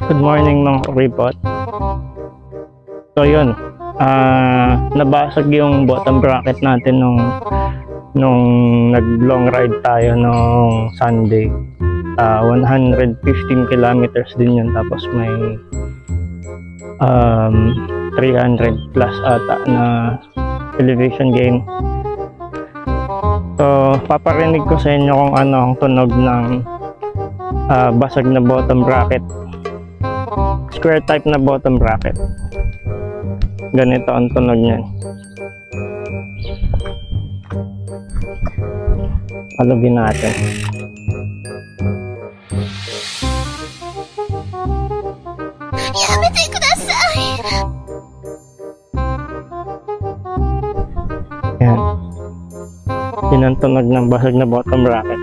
Good morning mga kuripot. So yun, nabasag yung bottom bracket natin nung nag-long ride tayo nung Sunday. 115 kilometers din yun, tapos may 300 plus ata na elevation gain. So paparinig ko sa inyo kung ano ang tunog ng basag na bottom bracket, square type na bottom bracket. Ganito ang tunog niyan. Alugin natin. Yamete kudasai. Yan. Yun ang tunog ng basag na bottom bracket.